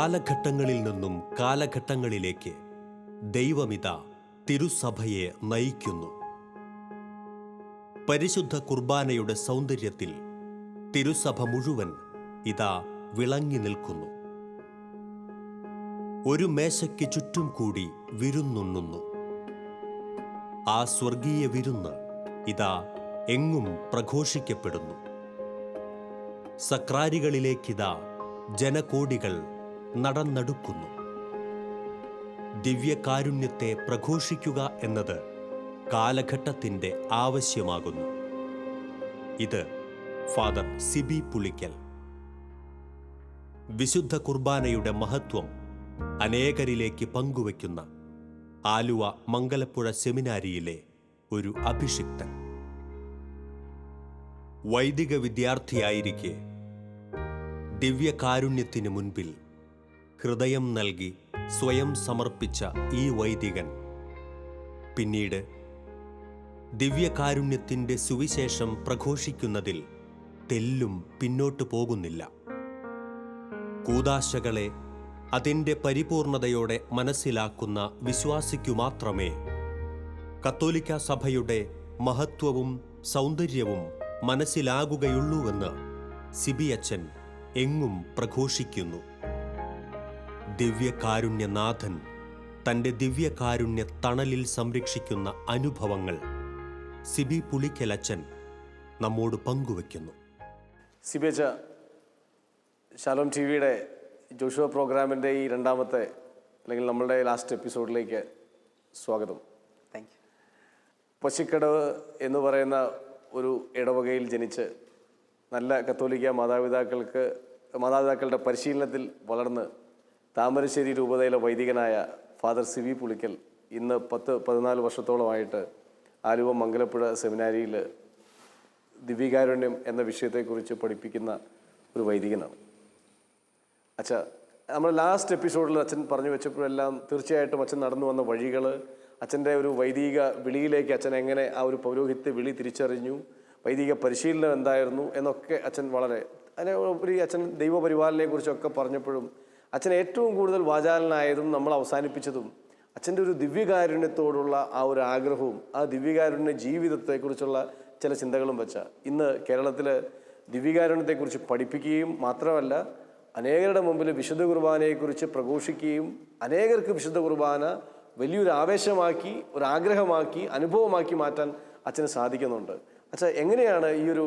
കാലഘട്ടങ്ങളിൽ നിന്നും കാലഘട്ടങ്ങളിലേക്ക് ദൈവമിതാ തിരുസഭയെ നയിക്കുന്നു. പരിശുദ്ധ കുർബാനയുടെ സൗന്ദര്യത്തിൽ തിരുസഭ മുഴുവൻ ഇതാ വിളങ്ങി നിൽക്കുന്നു. ഒരു മേശയ്ക്ക് ചുറ്റും കൂടി വിരുന്നുണ്ണുന്നു. ആ സ്വർഗീയ വിരുന്ന് ഇതാ എങ്ങും പ്രഘോഷിക്കപ്പെടുന്നു. സക്രാരികളിലേക്കിതാ ജനകോടികൾ നടന്നെടുക്കുന്നു. ദിവ്യകാരുണ്യത്തെ പ്രഘോഷിക്കുക എന്നത് കാലഘട്ടത്തിൻ്റെ ആവശ്യമാകുന്നു. ഇത് ഫാദർ സിബി പുളിക്കൽ. വിശുദ്ധ കുർബാനയുടെ മഹത്വം അനേകരിലേക്ക് പങ്കുവയ്ക്കുന്ന ആലുവ മംഗലപ്പുഴ സെമിനാരിയിലെ ഒരു അഭിഷിക്തൻ. വൈദിക വിദ്യാർത്ഥിയായിരിക്കെ ദിവ്യകാരുണ്യത്തിന് മുൻപിൽ ഹൃദയം നൽകി സ്വയം സമർപ്പിച്ച ഈ വൈദികൻ പിന്നീട് ദിവ്യകാരുണ്യത്തിൻ്റെ സുവിശേഷം പ്രഘോഷിക്കുന്നതിൽ തെല്ലും പിന്നോട്ടു പോകുന്നില്ല. കൂദാശകളെ അതിൻ്റെ പരിപൂർണതയോടെ മനസ്സിലാക്കുന്ന വിശ്വാസിക്കു മാത്രമേ കത്തോലിക്ക സഭയുടെ മഹത്വവും സൗന്ദര്യവും മനസ്സിലാകുകയുള്ളൂവെന്ന് സിബിയച്ചൻ എങ്ങും പ്രഘോഷിക്കുന്നു. ദിവ്യകാരുണ്യനാഥൻ തൻ്റെ ദിവ്യകാരുണ്യ തണലിൽ സംരക്ഷിക്കുന്ന അനുഭവങ്ങൾ സിബി പുളിക്കലച്ചൻ നമ്മോട് പങ്കുവയ്ക്കുന്നു. സിബിയച്ച, ശാലോം ടി വിയുടെ ജോഷുവ പ്രോഗ്രാമിൻ്റെ ഈ രണ്ടാമത്തെ അല്ലെങ്കിൽ നമ്മളുടെ ലാസ്റ്റ് എപ്പിസോഡിലേക്ക് സ്വാഗതം. Thank you. പശിക്കടവ് എന്ന് പറയുന്ന ഒരു ഇടവകയിൽ ജനിച്ച് നല്ല കത്തോലിക്ക മാതാപിതാക്കളുടെ പരിശീലനത്തിൽ വളർന്ന് താമരശ്ശേരി രൂപതയിലെ വൈദികനായ ഫാദർ സിബി പുളിക്കൽ ഇന്ന് 14 വർഷത്തോളമായിട്ട് ആലുവ മംഗലപ്പുഴ സെമിനാരിയിൽ ദിവ്യകാരുണ്യം എന്ന വിഷയത്തെക്കുറിച്ച് പഠിപ്പിക്കുന്ന ഒരു വൈദികനാണ്. അച്ഛാ, നമ്മൾ ലാസ്റ്റ് എപ്പിസോഡിൽ അച്ഛൻ പറഞ്ഞു വെച്ചപ്പോഴെല്ലാം തീർച്ചയായിട്ടും അച്ഛൻ നടന്നു വന്ന വഴികൾ, അച്ഛൻ്റെ ഒരു വൈദിക വിളിയിലേക്ക് അച്ഛൻ എങ്ങനെ ആ ഒരു പൗരോഹിത്യ വിളി തിരിച്ചറിഞ്ഞു, വൈദിക പരിശീലനം എന്തായിരുന്നു എന്നൊക്കെ അച്ഛൻ വളരെ അതിനുപരി അച്ഛൻ ദൈവപരിപാലനയെക്കുറിച്ചൊക്കെ പറഞ്ഞപ്പോഴും അച്ഛൻ ഏറ്റവും കൂടുതൽ വാചാലനായതും നമ്മൾ അവസാനിപ്പിച്ചതും അച്ഛൻ്റെ ഒരു ദിവ്യകാരുണ്യത്തോടുള്ള ആ ഒരു ആഗ്രഹവും ആ ദിവ്യകാരുണ്യ ജീവിതത്തെക്കുറിച്ചുള്ള ചില ചിന്തകളും വെച്ചാൽ ഇന്ന് കേരളത്തിൽ ദിവ്യകാരുണ്യത്തെക്കുറിച്ച് പഠിപ്പിക്കുകയും മാത്രമല്ല അനേകരുടെ മുമ്പിൽ വിശുദ്ധ കുർബാനയെക്കുറിച്ച് പ്രഘോഷിക്കുകയും അനേകർക്ക് വിശുദ്ധ കുർബാന വലിയൊരു ആവേശമാക്കി, ഒരു ആഗ്രഹമാക്കി, അനുഭവമാക്കി മാറ്റാൻ അച്ഛന് സാധിക്കുന്നുണ്ട്. അച്ഛാ, എങ്ങനെയാണ് ഈ ഒരു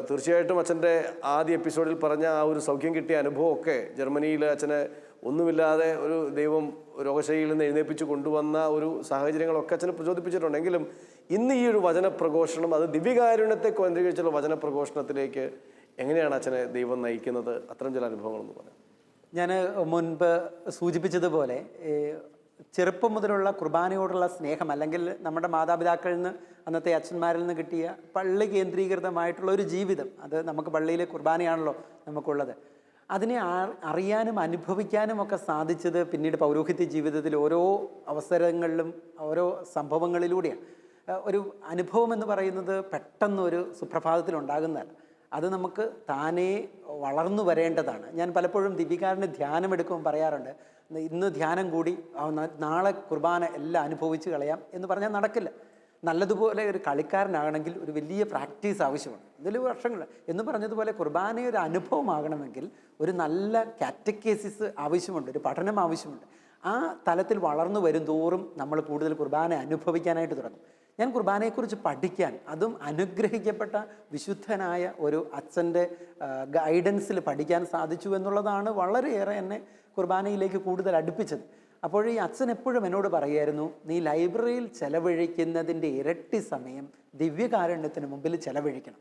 തീർച്ചയായിട്ടും അച്ഛൻ്റെ ആദ്യ എപ്പിസോഡിൽ പറഞ്ഞ ആ ഒരു സൗഖ്യം കിട്ടിയ അനുഭവമൊക്കെ ജർമ്മനിയിൽ അച്ഛനെ ഒന്നുമില്ലാതെ ഒരു ദൈവം രോഗശൈലിയിൽ നിന്ന് എഴുന്നേൽപ്പിച്ച് കൊണ്ടുവന്ന ഒരു സാഹചര്യങ്ങളൊക്കെ അച്ഛനെ പ്രചോദിപ്പിച്ചിട്ടുണ്ടെങ്കിലും ഇന്ന് ഈ ഒരു വചനപ്രഘോഷണം, അത് ദിവ്യകാരുണ്യത്തെ കേന്ദ്രീകരിച്ചുള്ള വചനപ്രഘോഷണത്തിലേക്ക് എങ്ങനെയാണ് അച്ഛനെ ദൈവം നയിക്കുന്നത്? അത്തരം ചില അനുഭവങ്ങളെന്ന് പറയാം. ഞാൻ മുൻപ് സൂചിപ്പിച്ചതുപോലെ ചെറുപ്പം മുതലുള്ള കുർബാനയോടുള്ള സ്നേഹം, അല്ലെങ്കിൽ നമ്മുടെ മാതാപിതാക്കളിൽ നിന്ന്, അന്നത്തെ അച്ഛന്മാരിൽ നിന്ന് കിട്ടിയ പള്ളി കേന്ദ്രീകൃതമായിട്ടുള്ള ഒരു ജീവിതം, അത് നമുക്ക് പള്ളിയിലെ കുർബാനയാണല്ലോ നമുക്കുള്ളത്, അതിനെ അറിയാനും അനുഭവിക്കാനും ഒക്കെ സാധിച്ചത് പിന്നീട് പൗരോഹിത്യ ജീവിതത്തിൽ ഓരോ അവസരങ്ങളിലും ഓരോ സംഭവങ്ങളിലൂടെയാണ്. ഒരു അനുഭവം എന്ന് പറയുന്നത് പെട്ടെന്നൊരു സുപ്രഭാതത്തിലുണ്ടാകുന്നതല്ല, അത് നമുക്ക് താനേ വളർന്നു വരേണ്ടതാണ്. ഞാൻ പലപ്പോഴും ദിവ്യകാരുണ്യ ധ്യാനം എടുക്കുമ്പോൾ പറയാറുണ്ട്, ഇന്ന് ധ്യാനം കൂടി നാളെ കുർബാന എല്ലാം അനുഭവിച്ച് കളയാം എന്ന് പറഞ്ഞാൽ നടക്കില്ല. നല്ലതുപോലെ ഒരു കളിക്കാരനാകണമെങ്കിൽ ഒരു വലിയ പ്രാക്ടീസ് ആവശ്യമാണ്, ഇതിൽ വർഷങ്ങൾ എന്ന് പറഞ്ഞതുപോലെ കുർബാന ഒരു അനുഭവമാകണമെങ്കിൽ ഒരു നല്ല കാറ്റക്കേസിസ് ആവശ്യമുണ്ട്, ഒരു പഠനം ആവശ്യമുണ്ട്. ആ തലത്തിൽ വളർന്നു വരും തോറും നമ്മൾ കൂടുതൽ കുർബാന അനുഭവിക്കാനായിട്ട് തുടങ്ങും. ഞാൻ കുർബാനയെക്കുറിച്ച് പഠിക്കാൻ, അതും അനുഗ്രഹിക്കപ്പെട്ട വിശുദ്ധനായ ഒരു അച്ഛൻ്റെ ഗൈഡൻസിൽ പഠിക്കാൻ സാധിച്ചു എന്നുള്ളതാണ് വളരെയേറെ എന്നെ കുർബാനയിലേക്ക് കൂടുതൽ അടുപ്പിച്ചത്. അപ്പോൾ ഈ അച്ഛൻ എപ്പോഴും എന്നോട് പറയുമായിരുന്നു, നീ ലൈബ്രറിയിൽ ചെലവഴിക്കുന്നതിൻ്റെ ഇരട്ടി സമയം ദിവ്യകാരുണ്യത്തിന് മുമ്പിൽ ചെലവഴിക്കണം.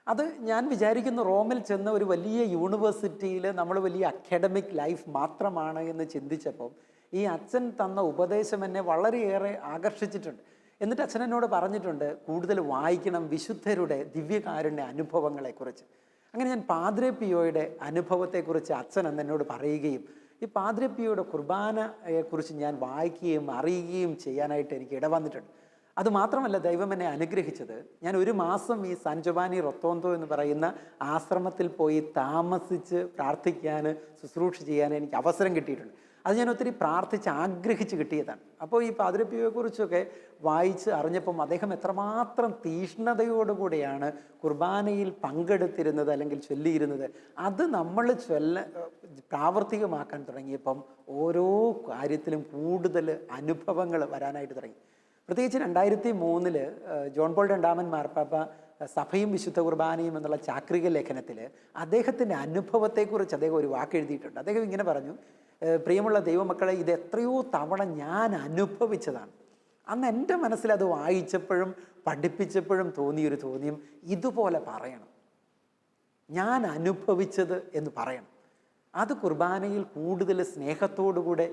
അത് ഞാൻ വിചാരിക്കുന്നു റോമിൽ ചെന്ന ഒരു വലിയ യൂണിവേഴ്സിറ്റിയിൽ നമ്മൾ വലിയ അക്കാഡമിക് ലൈഫ് മാത്രമാണ് എന്ന് ചിന്തിച്ചപ്പോൾ ഈ അച്ഛൻ തന്ന ഉപദേശം എന്നെ വളരെയേറെ ആകർഷിച്ചിട്ടുണ്ട്. എന്നിട്ട് അച്ഛൻ എന്നോട് പറഞ്ഞിട്ടുണ്ട്, കൂടുതൽ വായിക്കണം വിശുദ്ധരുടെ ദിവ്യകാരുണ്യ അനുഭവങ്ങളെക്കുറിച്ച്. അങ്ങനെ ഞാൻ പാദ്രെ പിയോയുടെ അനുഭവത്തെക്കുറിച്ച് അച്ഛൻ അന്ന് എന്നോട് പറയുകയും ഈ പാദ്രെ പിയോയുടെ കുർബാനയെക്കുറിച്ച് ഞാൻ വായിക്കുകയും അറിയുകയും ചെയ്യാനായിട്ട് എനിക്ക് ഇടവന്നിട്ടുണ്ട്. അതുമാത്രമല്ല, ദൈവം എന്നെ അനുഗ്രഹിച്ചത്, ഞാൻ ഒരു മാസം ഈ സാൻ ജോവാനി റൊത്തോന്തോ എന്ന് പറയുന്ന ആശ്രമത്തിൽ പോയി താമസിച്ച് പ്രാർത്ഥിക്കാൻ, ശുശ്രൂഷ ചെയ്യാൻ എനിക്ക് അവസരം കിട്ടിയിട്ടുണ്ട്. അത് ഞാൻ ഒത്തിരി പ്രാർത്ഥിച്ച് ആഗ്രഹിച്ച് കിട്ടിയതാണ്. അപ്പോൾ ഈ പാദ്രി പിയോയെക്കുറിച്ചൊക്കെ വായിച്ച് അറിഞ്ഞപ്പം അദ്ദേഹം എത്രമാത്രം തീഷ്ണതയോടുകൂടിയാണ് കുർബാനയിൽ പങ്കെടുത്തിരുന്നത് അല്ലെങ്കിൽ ചൊല്ലിയിരുന്നത്. അത് നമ്മൾ പ്രാവർത്തികമാക്കാൻ തുടങ്ങിയപ്പം ഓരോ കാര്യത്തിലും കൂടുതൽ അനുഭവങ്ങൾ വരാനായിട്ട് തുടങ്ങി. പ്രത്യേകിച്ച് 2003 ജോൺ പോൾ രണ്ടാമൻ മാർപ്പാപ്പ സഭയും വിശുദ്ധ കുർബാനയും എന്നുള്ള ചാക്രിക ലേഖനത്തിൽ അദ്ദേഹത്തിൻ്റെ അനുഭവത്തെക്കുറിച്ച് അദ്ദേഹം ഒരു വാക്ക് എഴുതിയിട്ടുണ്ട്. അദ്ദേഹം ഇങ്ങനെ പറഞ്ഞു, പ്രിയമുള്ള ദൈവമക്കളെ, ഇത് എത്രയോ തവണ ഞാൻ അനുഭവിച്ചതാണ്. അന്ന് എൻ്റെ മനസ്സിൽ അത് വായിച്ചപ്പോഴും പഠിപ്പിച്ചപ്പോഴും തോന്നിയൊരു തോന്നിയും, ഇതുപോലെ പറയണം, ഞാൻ അനുഭവിച്ചത് എന്ന് പറയണം. അത് കുർബാനയിൽ കൂടുതൽ സ്നേഹത്തോടുകൂടെ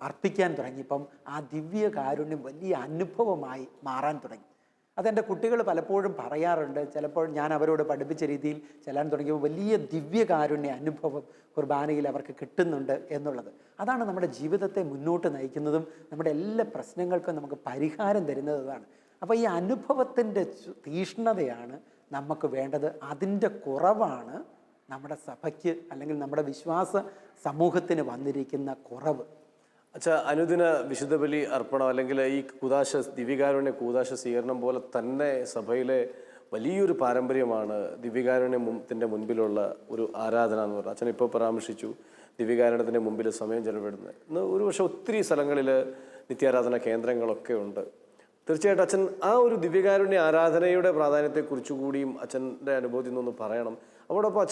അർപ്പിക്കാൻ തുടങ്ങിയപ്പം ആ ദിവ്യ കാരുണ്യം വലിയ അനുഭവമായി മാറാൻ തുടങ്ങി. അതെൻ്റെ കുട്ടികൾ പലപ്പോഴും പറയാറുണ്ട്. ചിലപ്പോൾ ഞാൻ അവരോട് പഠിപ്പിച്ച രീതിയിൽ ചെല്ലാൻ തുടങ്ങിയപ്പോൾ വലിയ ദിവ്യകാരുണ്യ അനുഭവം കുർബാനയിൽ അവർക്ക് കിട്ടുന്നുണ്ട് എന്നുള്ളത്. അതാണ് നമ്മുടെ ജീവിതത്തെ മുന്നോട്ട് നയിക്കുന്നതും നമ്മുടെ എല്ലാ പ്രശ്നങ്ങൾക്കും നമുക്ക് പരിഹാരം തരുന്നതാണ്. അപ്പോൾ ഈ അനുഭവത്തിൻ്റെ തീഷ്ണതയാണ് നമുക്ക് വേണ്ടത്. അതിൻ്റെ കുറവാണ് നമ്മുടെ സഭയ്ക്ക് അല്ലെങ്കിൽ നമ്മുടെ വിശ്വാസ സമൂഹത്തിന് വന്നിരിക്കുന്ന കുറവ്. അച്ഛാ, അനുദിന വിശുദ്ധ ബലി അർപ്പണം അല്ലെങ്കിൽ ഈ കൂദാശ, ദിവ്യകാരുണ്യ കൂദാശ സ്വീകരണം പോലെ തന്നെ സഭയിലെ വലിയൊരു പാരമ്പര്യമാണ് ദിവ്യകാരുണ്യത്തിൻ്റെ മുൻപിലുള്ള ഒരു ആരാധന എന്ന് പറഞ്ഞാൽ. അച്ഛൻ ഇപ്പോൾ പരാമർശിച്ചു ദിവ്യകാരുണ്യത്തിൻ്റെ മുമ്പിൽ സമയം ചെലവിടുന്നത്. ഇന്ന് ഒരു പക്ഷേ ഒത്തിരി സ്ഥലങ്ങളിൽ നിത്യാരാധന കേന്ദ്രങ്ങളൊക്കെ ഉണ്ട്. തീർച്ചയായിട്ടും അച്ഛൻ ആ ഒരു ദിവ്യകാരുണ്യ ആരാധനയുടെ പ്രാധാന്യത്തെക്കുറിച്ച് കൂടിയും അച്ഛൻ്റെ അനുഭവത്തിൽ നിന്നൊന്ന് പറയണം. അതോടൊപ്പം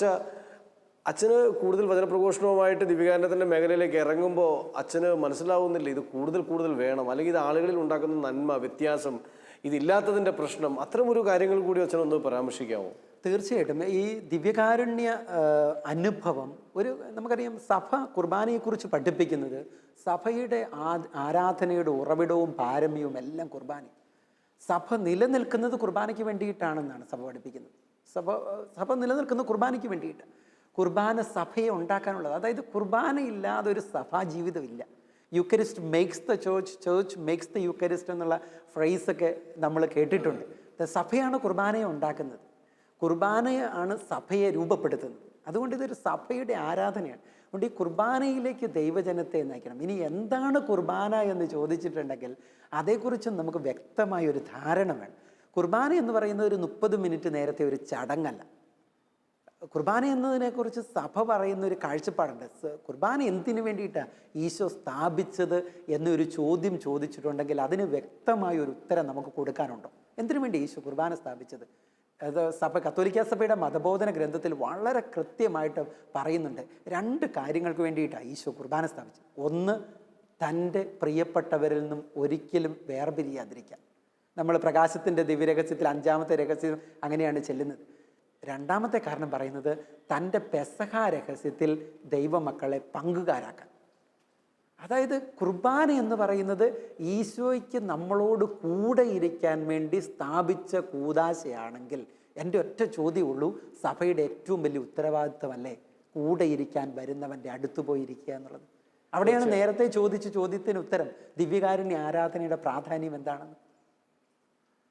അച്ഛന് കൂടുതൽ വചനപ്രഘോഷണവുമായിട്ട് ദിവ്യകാരുണ്യത്തിൻ്റെ മേഖലയിലേക്ക് ഇറങ്ങുമ്പോൾ അച്ഛന് മനസ്സിലാവുന്നില്ല ഇത് കൂടുതൽ വേണം, അല്ലെങ്കിൽ ഇത് ആളുകളിൽ ഉണ്ടാക്കുന്ന നന്മ, വ്യത്യാസം, ഇതില്ലാത്തതിൻ്റെ പ്രശ്നം, അത്തരമൊരു കാര്യങ്ങൾ കൂടി അച്ഛനൊന്ന് പരാമർശിക്കാമോ? തീർച്ചയായിട്ടും. ഈ ദിവ്യകാരുണ്യ അനുഭവം നമുക്കറിയാം, സഭ കുർബാനയെക്കുറിച്ച് പഠിപ്പിക്കുന്നത് സഭയുടെ ആരാധനയുടെ ഉറവിടവും പാരമ്യവും എല്ലാം കുർബാന. സഭ നിലനിൽക്കുന്നത് കുർബാനയ്ക്ക് വേണ്ടിയിട്ടാണെന്നാണ് സഭ പഠിപ്പിക്കുന്നത്. സഭ നിലനിൽക്കുന്നത് കുർബാനയ്ക്ക് വേണ്ടിയിട്ട്. കുർബാന സഭയെ ഉണ്ടാക്കാനുള്ളത്. അതായത് കുർബാന ഇല്ലാതെ ഒരു സഭാ ജീവിതമില്ല. Eucharist makes the church, church makes the Eucharist എന്നുള്ള ഫ്രേസൊക്കെ നമ്മൾ കേട്ടിട്ടുണ്ട്. സഭയാണ് കുർബാനയെ ഉണ്ടാക്കുന്നത്, കുർബാനയാണ് സഭയെ രൂപപ്പെടുത്തുന്നത്. അതുകൊണ്ട് ഇതൊരു സഭയുടെ ആരാധനയാണ്. അതുകൊണ്ട് ഈ കുർബാനയിലേക്ക് ദൈവജനത്തെ നയിക്കണം. ഇനി എന്താണ് കുർബാന എന്ന് ചോദിച്ചിട്ടുണ്ടെങ്കിൽ അതേക്കുറിച്ചും നമുക്ക് വ്യക്തമായ ഒരു ധാരണ വേണം. കുർബാന എന്ന് പറയുന്നത് ഒരു 30 മിനിറ്റ് നേരത്തെ ഒരു ചടങ്ങല്ല. കുർബാന എന്നതിനെക്കുറിച്ച് സഭ പറയുന്ന ഒരു കാഴ്ചപ്പാടുണ്ട്. കുർബാന എന്തിനു വേണ്ടിയിട്ടാണ് ഈശോ സ്ഥാപിച്ചത് എന്നൊരു ചോദ്യം ചോദിച്ചിട്ടുണ്ടെങ്കിൽ അതിന് വ്യക്തമായ ഒരു ഉത്തരം നമുക്ക് കൊടുക്കാനുണ്ടോ? എന്തിനു വേണ്ടി ഈശോ കുർബാന സ്ഥാപിച്ചത്? അത് കത്തോലിക്ക സഭയുടെ മതബോധന ഗ്രന്ഥത്തിൽ വളരെ കൃത്യമായിട്ട് പറയുന്നുണ്ട്. 2 കാര്യങ്ങൾക്ക് വേണ്ടിയിട്ടാണ് ഈശോ കുർബാന സ്ഥാപിച്ചത്. ഒന്ന്, തൻ്റെ പ്രിയപ്പെട്ടവരിൽ നിന്നും ഒരിക്കലും വേർപിരിയാതിരിക്കാൻ. നമ്മൾ പ്രകാശത്തിൻ്റെ ദിവ്യരഹസ്യത്തിൽ 5ാമത്തെ രഹസ്യം അങ്ങനെയാണ് ചെല്ലുന്നത്. 2ാമത്തെ കാരണം പറയുന്നത് തൻ്റെ പെസഹ രഹസ്യത്തിൽ ദൈവമക്കളെ പങ്കുകാരാക്കാൻ. അതായത് കുർബാന എന്ന് പറയുന്നത് ഈശോയ്ക്ക് നമ്മളോട് കൂടെ ഇരിക്കാൻ വേണ്ടി സ്ഥാപിച്ച കൂദാശയാണെങ്കിൽ എൻ്റെ ഒറ്റ ചോദ്യമുള്ളൂ, സഭയുടെ ഏറ്റവും വലിയ ഉത്തരവാദിത്വമല്ലേ കൂടെ ഇരിക്കാൻ വരുന്നവൻ്റെ അടുത്ത് പോയിരിക്കുക എന്നുള്ളത്? അവിടെയാണ് നേരത്തെ ചോദിച്ച ചോദ്യത്തിന് ഉത്തരം, ദിവ്യകാരുണ്യ ആരാധനയുടെ പ്രാധാന്യം എന്താണെന്ന്.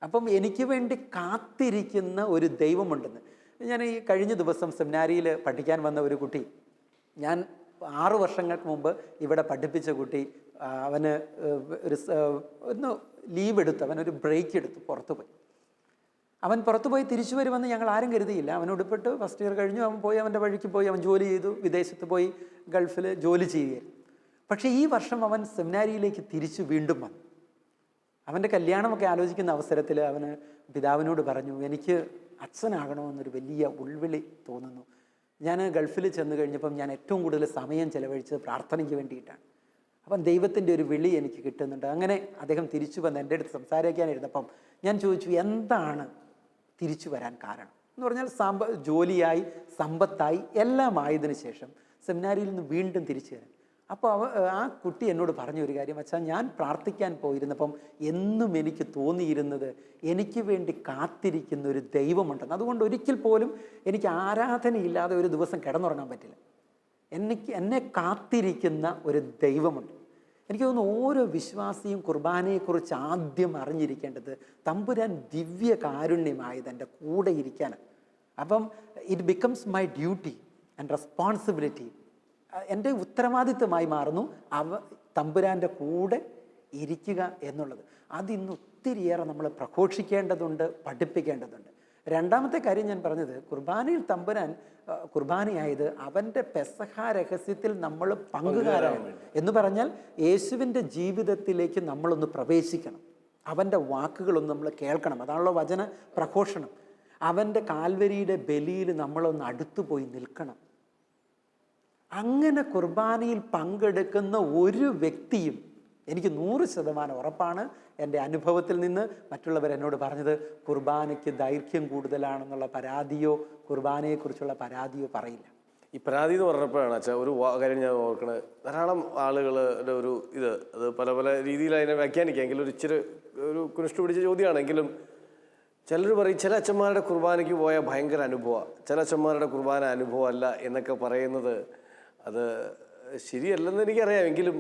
അപ്പം എനിക്ക് വേണ്ടി കാത്തിരിക്കുന്ന ഒരു ദൈവമുണ്ടെന്ന്. ഞാൻ ഈ കഴിഞ്ഞ ദിവസം സെമിനാരിയിൽ പഠിക്കാൻ വന്ന ഒരു കുട്ടി, ഞാൻ 6 വർഷങ്ങൾക്ക് മുമ്പ് ഇവിടെ പഠിപ്പിച്ച കുട്ടി, അവന് ഒന്ന് ലീവ് എടുത്ത്, അവനൊരു ബ്രേക്ക് എടുത്ത് പുറത്തുപോയി. അവൻ പുറത്തുപോയി തിരിച്ചു വരുമെന്ന് ഞങ്ങൾ ആരും കരുതിയില്ല. അവൻ ഉടുപ്പിട്ട് ഫസ്റ്റ് ഇയർ കഴിഞ്ഞു, അവൻ പോയി അവൻ്റെ വഴിക്ക് പോയി, അവൻ ജോലി ചെയ്തു, വിദേശത്ത് പോയി ഗൾഫിൽ ജോലി ചെയ്യുകയായിരുന്നു. പക്ഷേ ഈ വർഷം അവൻ സെമിനാരിയിലേക്ക് തിരിച്ചു വീണ്ടും വന്നു. അവൻ്റെ കല്യാണമൊക്കെ ആലോചിക്കുന്ന അവസരത്തിൽ അവന് പിതാവിനോട് പറഞ്ഞു, എനിക്ക് അച്ഛനാകണമെന്നൊരു വലിയ ഉൾവിളി തോന്നുന്നു. ഞാൻ ഗൾഫിൽ ചെന്ന് കഴിഞ്ഞപ്പം ഞാൻ ഏറ്റവും കൂടുതൽ സമയം ചെലവഴിച്ചത് പ്രാർത്ഥനയ്ക്ക് വേണ്ടിയിട്ടാണ്. അപ്പം ദൈവത്തിൻ്റെ ഒരു വിളി എനിക്ക് കിട്ടുന്നുണ്ട്. അങ്ങനെ അദ്ദേഹം തിരിച്ചു വന്ന് എൻ്റെ അടുത്ത് സംസാരിക്കാനിരുന്നപ്പം ഞാൻ ചോദിച്ചു, എന്താണ് തിരിച്ചു വരാൻ കാരണം എന്ന് പറഞ്ഞാൽ ജോലിയായി, സമ്പത്തായി, എല്ലാം ആയതിനു ശേഷം സെമിനാരിയിൽ നിന്ന് വീണ്ടും തിരിച്ചു വരാൻ. അപ്പോൾ ആ കുട്ടി എന്നോട് പറഞ്ഞ ഒരു കാര്യം, അച്ഛാ, ഞാൻ പ്രാർത്ഥിക്കാൻ പോയിരുന്നപ്പം എന്നും എനിക്ക് തോന്നിയിരുന്നത് എനിക്ക് വേണ്ടി കാത്തിരിക്കുന്ന ഒരു ദൈവമുണ്ടെന്ന്. അതുകൊണ്ട് ഒരിക്കൽ പോലും എനിക്ക് ആരാധനയില്ലാതെ ഒരു ദിവസം കിടന്നുറങ്ങാൻ പറ്റില്ല. എന്നെ കാത്തിരിക്കുന്ന ഒരു ദൈവമുണ്ട്. എനിക്ക് തോന്നുന്നു ഓരോ വിശ്വാസിയും കുർബാനയെക്കുറിച്ച് ആദ്യം അറിഞ്ഞിരിക്കേണ്ടത് തമ്പുരാൻ ദിവ്യ കാരുണ്യമായത് എൻ്റെ കൂടെ ഇരിക്കാനാണ്. അപ്പം it becomes my duty and responsibility, എൻ്റെ ഉത്തരവാദിത്വമായി മാറുന്നു തമ്പുരാൻ്റെ കൂടെ ഇരിക്കുക എന്നുള്ളത്. അതിന്ന് ഒത്തിരിയേറെ നമ്മൾ പ്രഘോഷിക്കേണ്ടതുണ്ട്, പഠിപ്പിക്കേണ്ടതുണ്ട്. രണ്ടാമത്തെ കാര്യം ഞാൻ പറഞ്ഞത്, കുർബാനയിൽ തമ്പുരാൻ കുർബാനയായത് അവൻ്റെ പെസഹ രഹസ്യത്തിൽ നമ്മൾ പങ്കുകാരാണ് എന്ന് പറഞ്ഞാൽ യേശുവിൻ്റെ ജീവിതത്തിലേക്ക് നമ്മളൊന്ന് പ്രവേശിക്കണം, അവൻ്റെ വാക്കുകളൊന്ന് നമ്മൾ കേൾക്കണം. അതാണല്ലോ വചന പ്രഘോഷണം. അവൻ്റെ കാൽവരിയുടെ ബലിയിൽ നമ്മളൊന്ന് അടുത്തു പോയി നിൽക്കണം. അങ്ങനെ കുർബാനയിൽ പങ്കെടുക്കുന്ന ഒരു വ്യക്തിയും, എനിക്ക് 100% ഉറപ്പാണ്, എൻ്റെ അനുഭവത്തിൽ നിന്ന് മറ്റുള്ളവർ എന്നോട് പറഞ്ഞത്, കുർബാനയ്ക്ക് ദൈർഘ്യം കൂടുതലാണെന്നുള്ള പരാതിയോ കുർബാനയെക്കുറിച്ചുള്ള പരാതിയോ പറയില്ല. ഈ പരാതി എന്ന് പറഞ്ഞപ്പോഴാണ് അച്ഛാ ഒരു കാര്യം ഞാൻ ഓർക്കണത്. ധാരാളം ആളുകളുടെ ഒരു അത് പല പല രീതിയിൽ അതിനെ വ്യാഖ്യാനിക്കാമെങ്കിലും ഒരു കുനിഷ്ട പിടിച്ച ചോദ്യമാണെങ്കിലും ചിലർ പറയും ചില അച്ഛന്മാരുടെ കുർബാനയ്ക്ക് പോയ ഭയങ്കര അനുഭവമാണ്, ചില അച്ഛന്മാരുടെ കുർബാന അനുഭവമല്ല എന്നൊക്കെ പറയുന്നത് അത് ശരിയല്ലെന്ന് എനിക്കറിയാം. എങ്കിലും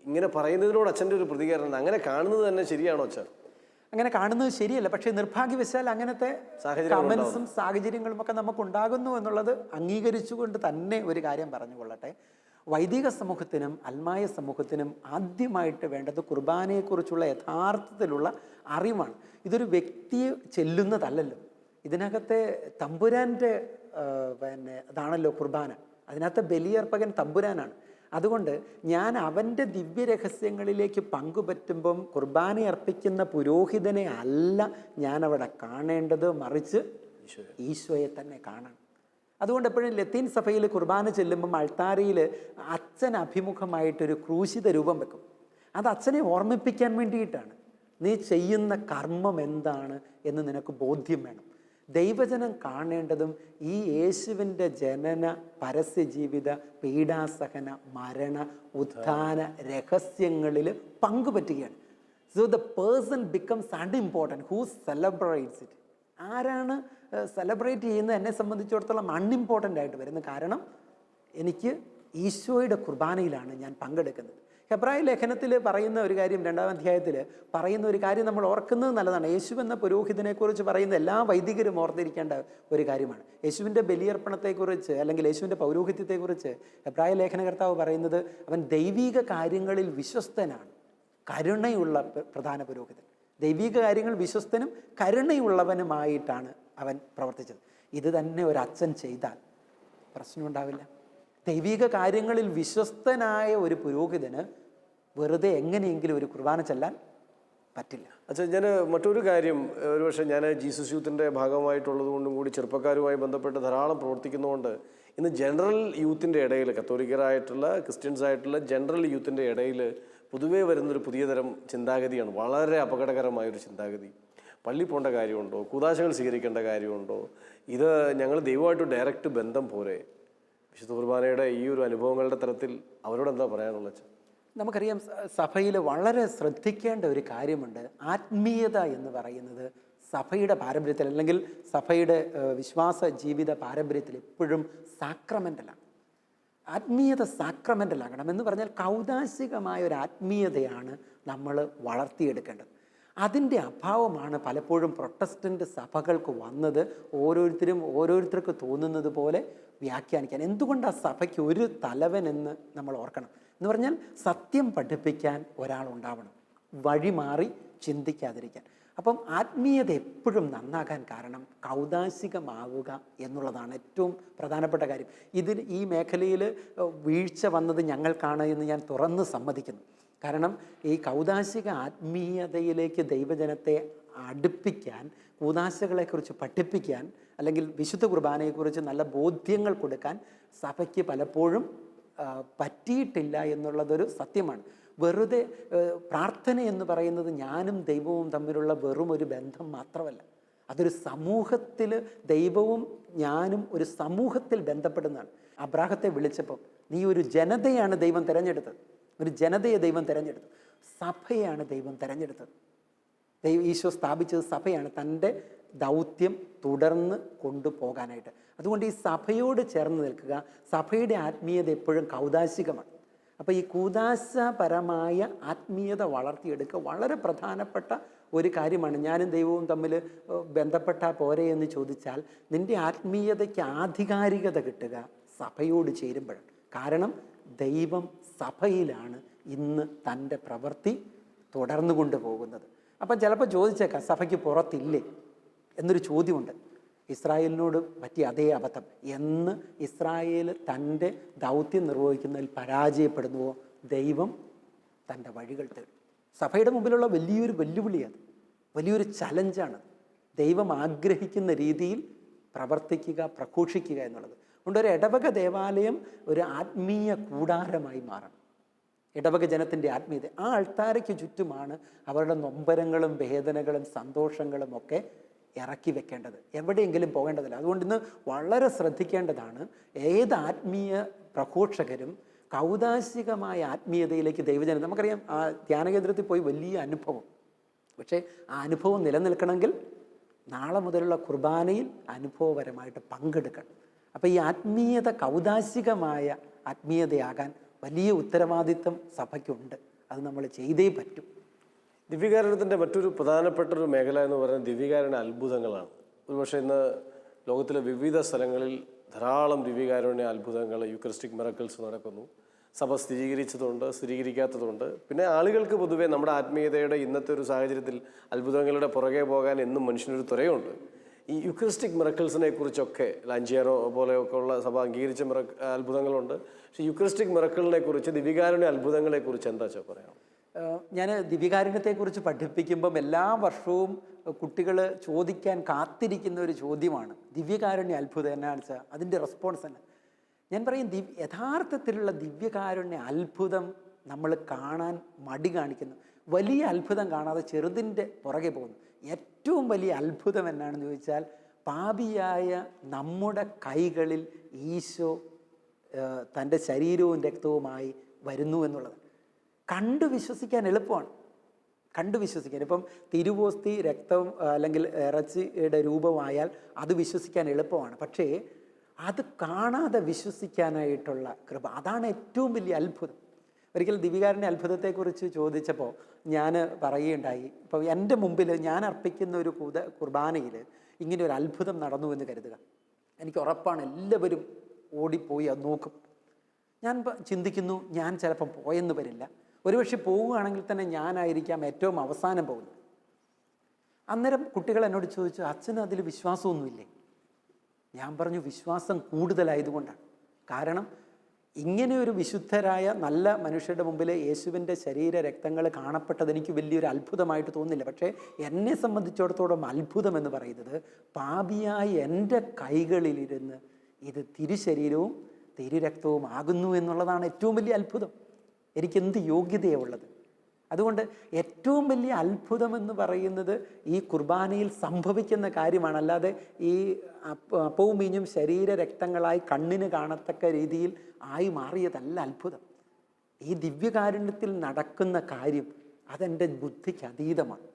ഇങ്ങനെ പറയുന്നതിനോട് അച്ഛൻ്റെ ഒരു പ്രതികരണം, അങ്ങനെ കാണുന്നത് തന്നെ ശരിയാണോ അച്ഛൻ? അങ്ങനെ കാണുന്നത് ശരിയല്ല, പക്ഷേ നിർഭാഗ്യവശാൽ അങ്ങനത്തെ കമൻസും സാഹചര്യങ്ങളും ഒക്കെ നമുക്കുണ്ടാകുന്നു എന്നുള്ളത് അംഗീകരിച്ചുകൊണ്ട് തന്നെ ഒരു കാര്യം പറഞ്ഞുകൊള്ളട്ടെ. വൈദിക സമൂഹത്തിനും അൽമായ സമൂഹത്തിനും ആദ്യമായിട്ട് വേണ്ടത് കുർബാനയെക്കുറിച്ചുള്ള യഥാർത്ഥത്തിലുള്ള അറിവാണ്. ഇതൊരു വ്യക്തിയെ ചെല്ലുന്നതല്ലല്ലോ, ഇതിനകത്തെ തമ്പുരാൻ്റെ അതാണല്ലോ കുർബാന, അതിനകത്തെ ബലിയർപ്പകൻ തമ്പുരാനാണ്. അതുകൊണ്ട് ഞാൻ അവൻ്റെ ദിവ്യരഹസ്യങ്ങളിലേക്ക് പങ്കുപറ്റുമ്പം കുർബാന അർപ്പിക്കുന്ന പുരോഹിതനെ അല്ല ഞാനവിടെ കാണേണ്ടത്, മറിച്ച് ഈശോയെ തന്നെ കാണണം. അതുകൊണ്ട് എപ്പോഴും ലത്തീൻ സഭയിൽ കുർബാന ചെല്ലുമ്പം അൾത്താരയിൽ അച്ഛൻ അഭിമുഖമായിട്ടൊരു ക്രൂശിത രൂപം വെക്കും. അത് അച്ഛനെ ഓർമ്മിപ്പിക്കാൻ വേണ്ടിയിട്ടാണ്. നീ ചെയ്യുന്ന കർമ്മം എന്താണ് എന്ന് നിനക്ക് ബോധ്യം വേണം. ദൈവജനം കാണേണ്ടതും ഈ യേശുവിൻ്റെ ജനന, പരസ്യജീവിത, പീഡാസഹന, മരണ, ഉത്ഥാന രഹസ്യങ്ങളിൽ പങ്കുപറ്റുകയാണ്. So the person becomes unimportant who celebrates it. ആരാണ് സെലിബ്രേറ്റ് ചെയ്യുന്നത് എന്നെ സംബന്ധിച്ചിടത്തോളം അൺഇമ്പോർട്ടൻ്റ് ആയിട്ട് വരുന്നത്. കാരണം എനിക്ക് ഈശോയുടെ കുർബാനയിലാണ് ഞാൻ പങ്കെടുക്കുന്നത്. ഹെബ്രായ ലേഖനത്തിൽ പറയുന്ന ഒരു കാര്യം, 2-ാം അധ്യായത്തിൽ പറയുന്ന ഒരു കാര്യം നമ്മൾ ഓർക്കുന്നത് നല്ലതാണ്. യേശു എന്ന പുരോഹിതനെക്കുറിച്ച് പറയുന്ന എല്ലാ വൈദികരും ഓർത്തിരിക്കേണ്ട ഒരു കാര്യമാണ്. യേശുവിൻ്റെ ബലിയർപ്പണത്തെക്കുറിച്ച് അല്ലെങ്കിൽ യേശുവിൻ്റെ പൗരോഹിത്യത്തെക്കുറിച്ച് ഹെബ്രായ ലേഖനകർത്താവ് പറയുന്നത് അവൻ ദൈവിക കാര്യങ്ങളിൽ വിശ്വസ്തനാണ്, കരുണയുള്ള പ്രധാന പുരോഹിതൻ. ദൈവിക കാര്യങ്ങൾ വിശ്വസ്തനും കരുണയുള്ളവനുമായിട്ടാണ് അവൻ പ്രവർത്തിച്ചത്. ഇത് തന്നെ ഒരു അച്ഛൻ ചെയ്താൽ പ്രശ്നമുണ്ടാവില്ല. ദൈവിക കാര്യങ്ങളിൽ വിശ്വസ്തനായ ഒരു പുരോഹിതന് വെറുതെ എങ്ങനെയെങ്കിലും ഒരു കുർബാന ചെല്ലാൻ പറ്റില്ല. അച്ഛാ, ഞാൻ മറ്റൊരു കാര്യം, ഒരുപക്ഷെ ഞാൻ ജീസസ് യൂത്തിൻ്റെ ഭാഗമായിട്ടുള്ളത് കൊണ്ടും കൂടി ചെറുപ്പക്കാരുമായി ബന്ധപ്പെട്ട് ധാരാളം പ്രവർത്തിക്കുന്നതുകൊണ്ട് ഇന്ന് ജനറൽ യൂത്തിൻ്റെ ഇടയിൽ, കത്തോലിക്കരായിട്ടുള്ള ക്രിസ്ത്യൻസ് ആയിട്ടുള്ള ജനറൽ യൂത്തിൻ്റെ ഇടയിൽ പൊതുവേ വരുന്നൊരു പുതിയ തരം ചിന്താഗതിയാണ്, വളരെ അപകടകരമായൊരു ചിന്താഗതി. പള്ളി പോകേണ്ട കാര്യമുണ്ടോ, കൂതാശകൾ സ്വീകരിക്കേണ്ട കാര്യമുണ്ടോ, ഇത് ഞങ്ങൾ ദൈവമായിട്ട് ഡയറക്റ്റ് ബന്ധം പോരെ. വിശുദ്ധ കുർബാനയുടെ ഈ ഒരു അനുഭവങ്ങളുടെ തരത്തിൽ അവരോട് എന്താ പറയാനുള്ളത്? നമുക്കറിയാം, സഭയിൽ വളരെ ശ്രദ്ധിക്കേണ്ട ഒരു കാര്യമുണ്ട്. ആത്മീയത എന്ന് പറയുന്നത് സഭയുടെ പാരമ്പര്യത്തിൽ അല്ലെങ്കിൽ സഭയുടെ വിശ്വാസ ജീവിത പാരമ്പര്യത്തിൽ എപ്പോഴും സാക്രമെൻ്റലാണ്. ആത്മീയത സാക്രമെൻ്റലാകണം എന്ന് പറഞ്ഞാൽ കൗദാശികമായ ഒരു ആത്മീയതയാണ് നമ്മൾ വളർത്തിയെടുക്കേണ്ടത്. അതിൻ്റെ അഭാവമാണ് പലപ്പോഴും പ്രൊട്ടസ്റ്റൻ്റ് സഭകൾക്ക് വന്നത്. ഓരോരുത്തർക്ക് തോന്നുന്നത് പോലെ വ്യാഖ്യാനിക്കാൻ. എന്തുകൊണ്ടാണ് സഭയ്ക്ക് ഒരു തലവൻ എന്ന് നമ്മൾ ഓർക്കണം. എന്ന് പറഞ്ഞാൽ സത്യം പഠിപ്പിക്കാൻ ഒരാളുണ്ടാവണം, വഴിമാറി ചിന്തിക്കാതിരിക്കാൻ. അപ്പം ആത്മീയത എപ്പോഴും നന്നാകാൻ കാരണം കൗദാശികമാവുക എന്നുള്ളതാണ് ഏറ്റവും പ്രധാനപ്പെട്ട കാര്യം. ഈ മേഖലയിൽ വീഴ്ച വന്നത് ഞങ്ങൾക്കാണ് എന്ന് ഞാൻ തുറന്ന് സമ്മതിക്കുന്നു. കാരണം ഈ കൗദാശിക ആത്മീയതയിലേക്ക് ദൈവജനത്തെ അടുപ്പിക്കാൻ, കൂദാശകളെക്കുറിച്ച് പഠിപ്പിക്കാൻ, അല്ലെങ്കിൽ വിശുദ്ധ കുർബാനയെക്കുറിച്ച് നല്ല ബോധ്യങ്ങൾ കൊടുക്കാൻ സഭയ്ക്ക് പലപ്പോഴും പറ്റിയിട്ടില്ല എന്നുള്ളതൊരു സത്യമാണ്. വെറുതെ പ്രാർത്ഥന എന്ന് പറയുന്നത് ഞാനും ദൈവവും തമ്മിലുള്ള വെറും ഒരു ബന്ധം മാത്രമല്ല, അതൊരു സമൂഹത്തിൽ ദൈവവും ഞാനും ഒരു സമൂഹത്തിൽ ബന്ധപ്പെടുന്നതാണ്. അബ്രാഹത്തെ വിളിച്ചപ്പോൾ നീ ഒരു ജനതയാണ് ദൈവം തിരഞ്ഞെടുത്തത്, ഒരു ജനതയെ ദൈവം തിരഞ്ഞെടുത്തു. സഭയാണ് ദൈവം തിരഞ്ഞെടുത്തത്. ഈശോ സ്ഥാപിച്ചത് സഭയാണ്, തൻ്റെ ദൗത്യം തുടർന്ന് കൊണ്ടുപോകാനായിട്ട്. അതുകൊണ്ട് ഈ സഭയോട് ചേർന്ന് നിൽക്കുക. സഭയുടെ ആത്മീയത എപ്പോഴും കൗദാശികമാണ്. അപ്പോൾ ഈ കൂദാശപരമായ ആത്മീയത വളർത്തിയെടുക്കുക വളരെ പ്രധാനപ്പെട്ട ഒരു കാര്യമാണ്. ഞാനും ദൈവവും തമ്മിൽ ബന്ധപ്പെട്ടാൽ പോരെ എന്ന് ചോദിച്ചാൽ, നിൻ്റെ ആത്മീയതയ്ക്ക് ആധികാരികത കിട്ടുക സഭയോട് ചേരുമ്പോഴാണ്. കാരണം ദൈവം സഭയിലാണ് ഇന്ന് തൻ്റെ പ്രവൃത്തി തുടർന്നു കൊണ്ടുപോകുന്നത്. അപ്പം ചിലപ്പോൾ ചോദിച്ചേക്കാം, സഭയ്ക്ക് പുറത്തില്ലേ എന്നൊരു ചോദ്യമുണ്ട്. ഇസ്രായേലിനോട് പറ്റിയ അതേ അബദ്ധം. എന്ന് ഇസ്രായേൽ തൻ്റെ ദൗത്യം നിർവഹിക്കുന്നതിൽ പരാജയപ്പെടുന്നുവോ, ദൈവം തൻ്റെ വഴികൾ തേടും. സഭയുടെ മുമ്പിലുള്ള വലിയൊരു വെല്ലുവിളിയാണ്, വലിയൊരു ചലഞ്ചാണ്. ദൈവം ആഗ്രഹിക്കുന്ന രീതിയിൽ പ്രവർത്തിക്കുക, പ്രഘോഷിക്കുക എന്നുള്ളത്. അതുകൊണ്ട് ഒരു ഇടവക ദേവാലയം ഒരു ആത്മീയ കൂടാരമായി മാറണം. ഇടവക ജനത്തിൻ്റെ ആത്മീയത ആ അൾത്താരയ്ക്ക് ചുറ്റുമാണ് അവരുടെ നൊമ്പരങ്ങളും വേദനകളും സന്തോഷങ്ങളും ഒക്കെ ഇറക്കി വെക്കേണ്ടത്. എവിടെയെങ്കിലും പോകേണ്ടതില്ല. അതുകൊണ്ട് ഇന്ന് വളരെ ശ്രദ്ധിക്കേണ്ടതാണ്, ഏത് ആത്മീയ പ്രഘോഷകരും കൗദാശികമായ ആത്മീയതയിലേക്ക് ദൈവജനം, നമുക്കറിയാം ആ ധ്യാനകേന്ദ്രത്തിൽ പോയി വലിയ അനുഭവം, പക്ഷേ ആ അനുഭവം നിലനിൽക്കണമെങ്കിൽ നാളെ മുതലുള്ള കുർബാനയിൽ അനുഭവപരമായിട്ട് പങ്കെടുക്കണം. അപ്പോൾ ഈ ആത്മീയത കൗദാശികമായ ആത്മീയതയാകാൻ വലിയ ഉത്തരവാദിത്വം സഭയ്ക്കുണ്ട്. അത് നമ്മൾ ചെയ്തേ പറ്റും. ദിവ്യകാരുണ്യത്തിൻ്റെ മറ്റൊരു പ്രധാനപ്പെട്ടൊരു മേഖല എന്ന് പറയുന്നത് ദിവ്യകാരുണ്യ അത്ഭുതങ്ങളാണ്. ഒരുപക്ഷെ ഇന്ന് ലോകത്തിലെ വിവിധ സ്ഥലങ്ങളിൽ ധാരാളം ദിവ്യകാരുണ്യ അത്ഭുതങ്ങൾ, യൂക്കറിസ്റ്റിക് മിറക്കിൾസ് നടക്കുന്നു. സഭ സ്ഥിരീകരിച്ചതുണ്ട്, സ്ഥിരീകരിക്കാത്തതുണ്ട്. പിന്നെ ആളുകൾക്ക് പൊതുവേ നമ്മുടെ ആത്മീയതയുടെ ഇന്നത്തെ ഒരു സാഹചര്യത്തിൽ അത്ഭുതങ്ങളുടെ പുറകെ പോകാൻ എന്നും മനുഷ്യനൊരു ത്വരയുണ്ട്. ഈ യൂക്കറിസ്റ്റിക് മിറക്കിൾസിനെ കുറിച്ചൊക്കെ ലാഞ്ചിയാനോ പോലെയൊക്കെ ഉള്ള സഭ അംഗീകരിച്ച അത്ഭുതങ്ങളുണ്ട്. പക്ഷേ യൂക്കറിസ്റ്റിക് മിറക്കിളിനെ കുറിച്ച്, ദിവ്യകാരുണ്യ അത്ഭുതങ്ങളെ കുറിച്ച് എന്താ പറയാം? ഞാൻ ദിവ്യകാരുണ്യത്തെക്കുറിച്ച് പഠിപ്പിക്കുമ്പം എല്ലാ വർഷവും കുട്ടികൾ ചോദിക്കാൻ കാത്തിരിക്കുന്ന ഒരു ചോദ്യമാണ്, ദിവ്യകാരുണ്യ അത്ഭുതം എന്നാണ് വെച്ചാൽ അതിൻ്റെ റെസ്പോൺസ് തന്നെ. ഞാൻ പറയും, യഥാർത്ഥത്തിലുള്ള ദിവ്യകാരുണ്യ അത്ഭുതം നമ്മൾ കാണാൻ മടി കാണിക്കുന്നു. വലിയ അത്ഭുതം കാണാതെ ചെറുതിൻ്റെ പുറകെ പോകുന്നു. ഏറ്റവും വലിയ അത്ഭുതം എന്നാണെന്ന് ചോദിച്ചാൽ, പാപിയായ നമ്മുടെ കൈകളിൽ ഈശോ തൻ്റെ ശരീരവും രക്തവുമായി വരുന്നു എന്നുള്ളത് കണ്ടു വിശ്വസിക്കാൻ എളുപ്പമാണ്. കണ്ടു വിശ്വസിക്കാൻ, ഇപ്പം തിരുവോസ്തി രക്തം അല്ലെങ്കിൽ ഇറച്ചിയുടെ രൂപമായാൽ അത് വിശ്വസിക്കാൻ എളുപ്പമാണ്. പക്ഷേ അത് കാണാതെ വിശ്വസിക്കാനായിട്ടുള്ള കൃപ, അതാണ് ഏറ്റവും വലിയ അത്ഭുതം. ഒരിക്കൽ ദിവ്യകാരുണ്യ അത്ഭുതത്തെക്കുറിച്ച് ചോദിച്ചപ്പോൾ ഞാൻ പറയുകയുണ്ടായി, ഇപ്പോൾ എൻ്റെ മുമ്പിൽ ഞാൻ അർപ്പിക്കുന്ന ഒരു കുർബാനയിൽ ഇങ്ങനെ ഒരു അത്ഭുതം നടന്നു എന്ന് കരുതുക. എനിക്ക് ഉറപ്പാണ് എല്ലാവരും ഓടിപ്പോയി അത് നോക്കും. ഞാൻ ചിന്തിക്കുന്നു, ഞാൻ ചിലപ്പം പോയെന്ന് വരില്ല. ഒരുപക്ഷെ പോവുകയാണെങ്കിൽ തന്നെ ഞാനായിരിക്കാം ഏറ്റവും അവസാനം പോകുന്നത്. അന്നേരം കുട്ടികൾ എന്നോട് ചോദിച്ചു, അച്ഛന് അതിൽ വിശ്വാസമൊന്നുമില്ലേ? ഞാൻ പറഞ്ഞു, വിശ്വാസം കൂടുതലായതുകൊണ്ടാണ്. കാരണം ഇങ്ങനെ ഒരു വിശുദ്ധരായ നല്ല മനുഷ്യരുടെ മുമ്പിൽ യേശുവിൻ്റെ ശരീര രക്തങ്ങൾ കാണപ്പെട്ടത് എനിക്ക് വലിയൊരു അത്ഭുതമായിട്ട് തോന്നില്ല. പക്ഷേ എന്നെ സംബന്ധിച്ചിടത്തോളം അത്ഭുതം എന്ന് പറയുന്നത്, പാപിയായി എൻ്റെ കൈകളിലിരുന്ന് ഇത് തിരുശരീരവും തിരുരക്തവും ആകുന്നു എന്നുള്ളതാണ് ഏറ്റവും വലിയ അത്ഭുതം. എനിക്കെന്ത് യോഗ്യതയാണ് ഉള്ളത്? അതുകൊണ്ട് ഏറ്റവും വലിയ അത്ഭുതം എന്ന് പറയുന്നത് ഈ കുർബാനയിൽ സംഭവിക്കുന്ന കാര്യമാണ്. അല്ലാതെ ഈ അപ്പവും മീഞ്ഞും ശരീര രക്തങ്ങളായി കണ്ണിന് കാണത്തക്ക രീതിയിൽ ആയി മാറിയതല്ല അത്ഭുതം. ഈ ദിവ്യകാരുണ്യത്തിൽ നടക്കുന്ന കാര്യം അതെൻ്റെ ബുദ്ധിക്ക് അതീതമാണ്.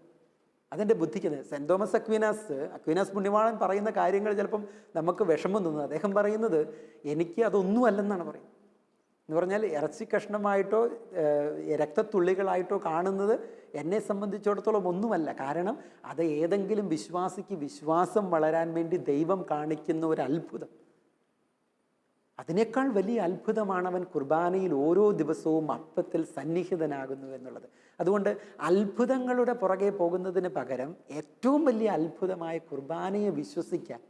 അതെൻ്റെ ബുദ്ധിക്ക്, സെൻറ് തോമസ് അക്വീനാസ് പുണ്യവാളൻ പറയുന്ന കാര്യങ്ങൾ ചിലപ്പം നമുക്ക് വിഷമം തോന്നുന്നു. അദ്ദേഹം പറയുന്നത്, എനിക്ക് അതൊന്നും അല്ലെന്നാണ് പറയുന്നത്. എന്ന് പറഞ്ഞാൽ ഇറച്ചി കഷ്ണമായിട്ടോ രക്തത്തുള്ളികളായിട്ടോ കാണുന്നത് എന്നെ സംബന്ധിച്ചിടത്തോളം ഒന്നുമല്ല. കാരണം അത് ഏതെങ്കിലും വിശ്വാസിക്ക് വിശ്വാസം വളരാൻ വേണ്ടി ദൈവം കാണിക്കുന്ന ഒരു അത്ഭുതം. അതിനേക്കാൾ വലിയ അത്ഭുതമാണ് അവൻ കുർബാനയിൽ ഓരോ ദിവസവും അപ്പത്തിൽ സന്നിഹിതനാകുന്നു എന്നുള്ളത്. അതുകൊണ്ട് അത്ഭുതങ്ങളുടെ പുറകെ പോകുന്നതിന് പകരം ഏറ്റവും വലിയ അത്ഭുതമായ കുർബാനയെ വിശ്വസിക്കാൻ,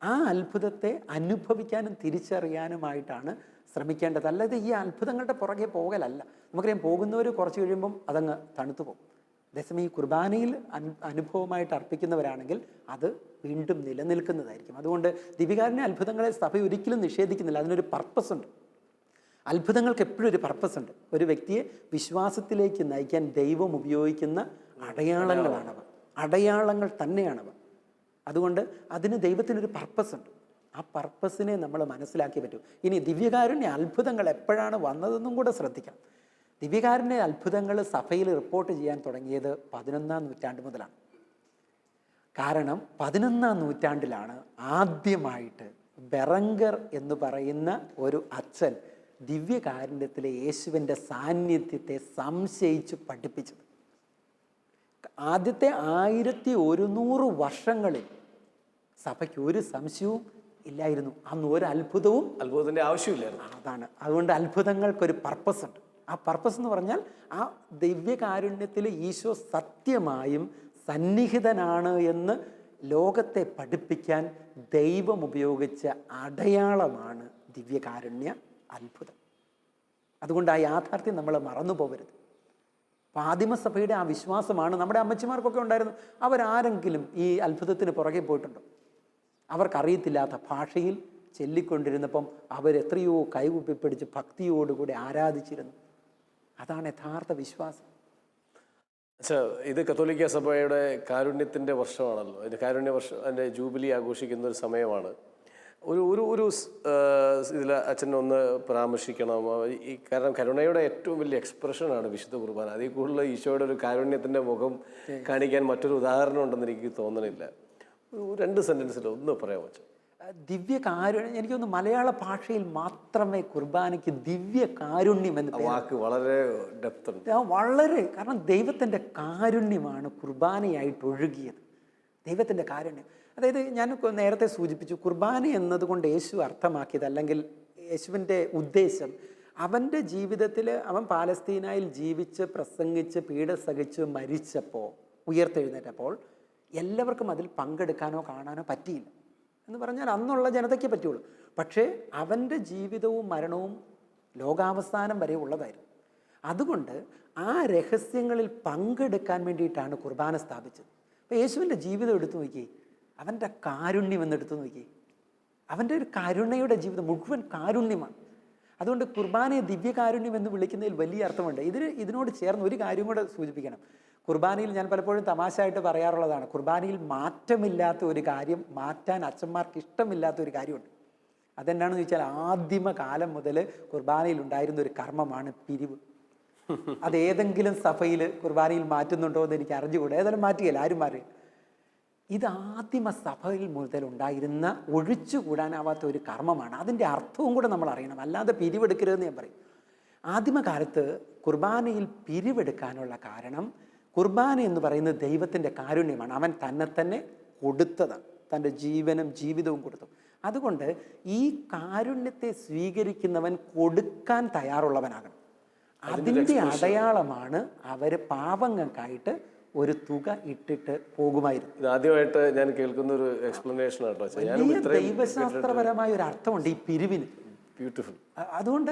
ആ അത്ഭുതത്തെ അനുഭവിക്കാനും തിരിച്ചറിയാനുമായിട്ടാണ് ശ്രമിക്കേണ്ടത്. അല്ലാതെ ഈ അത്ഭുതങ്ങളുടെ പുറകെ പോകലല്ല. നമുക്കറിയാം, പോകുന്നവർ കുറച്ച് കഴിയുമ്പം അതങ്ങ് തണുത്തു പോകും. അതേസമയം ഈ കുർബാനയിൽ അനുഭവമായിട്ട് അർപ്പിക്കുന്നവരാണെങ്കിൽ അത് വീണ്ടും നിലനിൽക്കുന്നതായിരിക്കും. അതുകൊണ്ട് ദിവ്യകാരുണ്യ അത്ഭുതങ്ങളെ സഭ ഒരിക്കലും നിഷേധിക്കുന്നില്ല. അതിനൊരു പർപ്പസ് ഉണ്ട്. അത്ഭുതങ്ങൾക്ക് എപ്പോഴും ഒരു പർപ്പസ് ഉണ്ട്. ഒരു വ്യക്തിയെ വിശ്വാസത്തിലേക്ക് നയിക്കാൻ ദൈവം ഉപയോഗിക്കുന്ന അടയാളങ്ങളാണവ, അടയാളങ്ങൾ തന്നെയാണവ. അതുകൊണ്ട് അതിന് ദൈവത്തിനൊരു പർപ്പസ് ഉണ്ട്. ആ പർപ്പസിനെ നമ്മൾ മനസ്സിലാക്കി പറ്റൂ. ഇനി ദിവ്യകാരുണ്യ അത്ഭുതങ്ങൾ എപ്പോഴാണ് വന്നതെന്നും കൂടെ ശ്രദ്ധിക്കണം. ദിവ്യകാരുണ്യ അത്ഭുതങ്ങൾ സഭയിൽ റിപ്പോർട്ട് ചെയ്യാൻ തുടങ്ങിയത് 11-ാം നൂറ്റാണ്ട് മുതലാണ്. കാരണം 11-ാം നൂറ്റാണ്ടിലാണ് ആദ്യമായിട്ട് ബെറങ്കർ എന്ന് പറയുന്ന ഒരു അച്ഛൻ ദിവ്യകാരുണ്യത്തിലെ യേശുവിൻ്റെ സാന്നിധ്യത്തെ സംശയിച്ച് പഠിപ്പിച്ചത്. ആദ്യത്തെ 1100 വർഷങ്ങളിൽ സഭയ്ക്ക് ഒരു സംശയവും ഇല്ലായിരുന്നു. അന്ന് ഒരു അത്ഭുതത്തിൻ്റെ ആവശ്യമില്ലായിരുന്നു. അതാണ്. അതുകൊണ്ട് അത്ഭുതങ്ങൾക്കൊരു പർപ്പസ് ഉണ്ട്. ആ പർപ്പസ് എന്ന് പറഞ്ഞാൽ ആ ദിവ്യകാരുണ്യത്തിൽ ഈശോ സത്യമായും സന്നിഹിതനാണ് എന്ന് ലോകത്തെ പഠിപ്പിക്കാൻ ദൈവം ഉപയോഗിച്ച അടയാളമാണ് ദിവ്യകാരുണ്യ അത്ഭുതം. അതുകൊണ്ട് ആ യാഥാർത്ഥ്യം നമ്മൾ മറന്നു പോകരുത്. ആദിമസഭയുടെ ആ വിശ്വാസമാണ് നമ്മുടെ അമ്മച്ചിമാർക്കൊക്കെ ഉണ്ടായിരുന്നു. അവരാരെങ്കിലും ഈ അത്ഭുതത്തിന് പുറകെ പോയിട്ടുണ്ടോ? അവർക്കറിയത്തില്ലാത്ത ഭാഷയിൽ ചൊല്ലിക്കൊണ്ടിരുന്നപ്പം അവരെത്രയോ കൈകുപ്പിപ്പിടിച്ച് ഭക്തിയോടുകൂടി ആരാധിച്ചിരുന്നു. അതാണ് യഥാർത്ഥ വിശ്വാസം. ഇത് കത്തോലിക്ക സഭയുടെ കാരുണ്യത്തിൻ്റെ വർഷമാണല്ലോ. ഇത് കാരുണ്യ വർഷം, അതിൻ്റെ ജൂബിലി ആഘോഷിക്കുന്ന ഒരു സമയമാണ്. ഒരു ഇതിൽ അച്ഛൻ ഒന്ന് പരാമർശിക്കണം. കാരണം കരുണയുടെ ഏറ്റവും വലിയ എക്സ്പ്രഷനാണ് വിശുദ്ധ കുർബാന. അതിൽ കൂടുതൽ ഈശോയുടെ ഒരു കാരുണ്യത്തിൻ്റെ മുഖം കാണിക്കാൻ മറ്റൊരു ഉദാഹരണം ഉണ്ടെന്ന് എനിക്ക് തോന്നണില്ല. 2 സെൻറ്റൻസിൽ ഒന്ന് പറയാൻ പറ്റും. ദിവ്യകാരുണ്യം, എനിക്കൊന്ന് മലയാള ഭാഷയിൽ മാത്രമേ കുർബാനയ്ക്ക് ദിവ്യകാരുണ്യം എന്ന് വാക്ക് വളരെ ഡെപ്ത് ഉണ്ട്. വളരെ, കാരണം ദൈവത്തിൻ്റെ കാരുണ്യമാണ് കുർബാനയായിട്ട് ഒഴുകിയത്. ദൈവത്തിൻ്റെ കാരുണ്യം, അതായത് ഞാൻ നേരത്തെ സൂചിപ്പിച്ചു, കുർബാന എന്നതുകൊണ്ട് യേശു അർത്ഥമാക്കിയത്, അല്ലെങ്കിൽ യേശുവിൻ്റെ ഉദ്ദേശം, അവൻ്റെ ജീവിതത്തിൽ അവൻ പാലസ്തീനയിൽ ജീവിച്ച് പ്രസംഗിച്ച് പീഡ സഹിച്ച് മരിച്ചപ്പോൾ, ഉയർത്തെഴുന്നേറ്റപ്പോൾ എല്ലാവർക്കും അതിൽ പങ്കെടുക്കാനോ കാണാനോ പറ്റിയില്ല. എന്ന് പറഞ്ഞാൽ അന്നുള്ള ജനതയ്ക്ക് പറ്റുള്ളൂ. പക്ഷേ അവൻ്റെ ജീവിതവും മരണവും ലോകാവസാനം വരെ ഉള്ളതായിരുന്നു. അതുകൊണ്ട് ആ രഹസ്യങ്ങളിൽ പങ്കെടുക്കാൻ വേണ്ടിയിട്ടാണ് കുർബാന സ്ഥാപിച്ചത്. അപ്പോൾ യേശുവിൻ്റെ ജീവിതം എടുത്തു നോക്കി, അവൻ്റെ കാരുണ്യം എന്നെടുത്തു നോക്കി, അവൻ്റെ ഒരു കരുണയുടെ ജീവിതം മുഴുവൻ കാരുണ്യമാണ്. അതുകൊണ്ട് കുർബാനയെ ദിവ്യകാരുണ്യം എന്ന് വിളിക്കുന്നതിൽ വലിയ അർത്ഥമുണ്ട്. ഇതിനോട് ചേർന്ന് ഒരു കാര്യം കൂടെ സൂചിപ്പിക്കണം. കുർബാനയിൽ ഞാൻ പലപ്പോഴും തമാശയായിട്ട് പറയാറുള്ളതാണ്, കുർബാനയിൽ മാറ്റമില്ലാത്ത ഒരു കാര്യം, മാറ്റാൻ അച്ഛന്മാർക്ക് ഇഷ്ടമില്ലാത്ത ഒരു കാര്യമുണ്ട്. അതെന്താണെന്ന് ചോദിച്ചാൽ, ആദിമകാലം മുതൽ കുർബാനയിൽ ഉണ്ടായിരുന്ന ഒരു കർമ്മമാണ് പിരിവ്. അതേതെങ്കിലും സഭയിൽ കുർബാനയിൽ മാറ്റുന്നുണ്ടോ എന്ന് എനിക്ക് അറിഞ്ഞുകൂടാ. ഏതായാലും മാറ്റുകയില്ല, ആരും മാറിയില്ല. ഇത് ആദിമ സഭയിൽ മുതൽ ഉണ്ടായിരുന്ന ഒഴിച്ചുകൂടാനാവാത്ത ഒരു കർമ്മമാണ്. അതിൻ്റെ അർത്ഥവും കൂടെ നമ്മൾ അറിയണം, അല്ലാതെ പിരിവെടുക്കരുതെന്ന് ഞാൻ പറയും. ആദിമകാലത്ത് കുർബാനയിൽ പിരിവെടുക്കാനുള്ള കാരണം, കുർബാന എന്ന് പറയുന്നത് ദൈവത്തിൻ്റെ കാരുണ്യമാണ്. അവൻ തന്നെ കൊടുത്തതാണ്, തൻ്റെ ജീവനും ജീവിതവും കൊടുത്തു. അതുകൊണ്ട് ഈ കാരുണ്യത്തെ സ്വീകരിക്കുന്നവൻ കൊടുക്കാൻ തയ്യാറുള്ളവനാകണം. അതിൻ്റെ അടയാളമാണ് അവർ പാവങ്ങൾക്കായിട്ട് ഒരു തുക ഇട്ടിട്ട് പോകുമായിരുന്നു. ആദ്യമായിട്ട് ഞാൻ കേൾക്കുന്ന ഒരു എക്സ്പ്ലനേഷൻ ആട്ടോ. ദൈവശാസ്ത്രപരമായ ഒരു അർത്ഥമുണ്ട് ഈ പിരിവിന്. ബ്യൂട്ടിഫുൾ. അതുകൊണ്ട്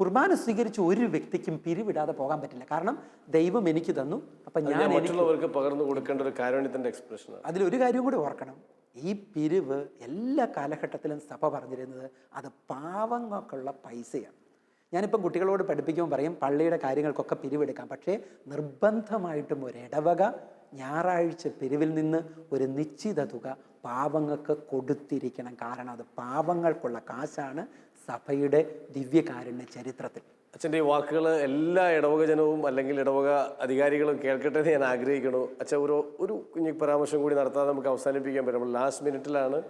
കുർബാന സ്വീകരിച്ച ഒരു വ്യക്തിക്കും പിരിവിടാതെ പോകാൻ പറ്റില്ല. കാരണം ദൈവം എനിക്ക് തന്നു, അപ്പം ഞാൻ മറ്റുള്ളവർക്ക് പകർന്നു കൊടുക്കേണ്ട ഒരു കാരുണ്യത്തിന്റെ എക്സ്പ്രഷനാണ്. അതിലൊരു കാര്യം കൂടി ഓർക്കണം, ഈ പിരിവ് എല്ലാ കാലഘട്ടത്തിലും സഭ പറഞ്ഞിരുന്നത് അത് പാവങ്ങൾക്കുള്ള പൈസയാണ്. ഞാനിപ്പം കുട്ടികളോട് പഠിപ്പിക്കുമ്പോൾ പറയും, പള്ളിയുടെ കാര്യങ്ങൾക്കൊക്കെ പിരിവെടുക്കാം, പക്ഷേ നിർബന്ധമായിട്ടും ഒരു ഇടവക ഞായറാഴ്ച പിരിവിൽ നിന്ന് ഒരു നിശ്ചിത തുക പാവങ്ങൾക്ക് കൊടുത്തിരിക്കണം. കാരണം അത് പാവങ്ങൾക്കുള്ള കാശാണ് സഭയുടെ ദിവ്യകാരുണ്യ ചരിത്രത്തിൽ. അച്ഛൻ്റെ ഈ വാക്കുകൾ എല്ലാ ഇടവക ജനവും അല്ലെങ്കിൽ ഇടവക അധികാരികളും കേൾക്കട്ടെ എന്ന് ഞാൻ ആഗ്രഹിക്കണു. അച്ഛൻ ഒരു കുഞ്ഞു പരാമർശം കൂടി നടത്താതെ നമുക്ക് അവസാനിപ്പിക്കാൻ പറ്റും. നമ്മൾ ലാസ്റ്റ് മിനിറ്റിലാണ്.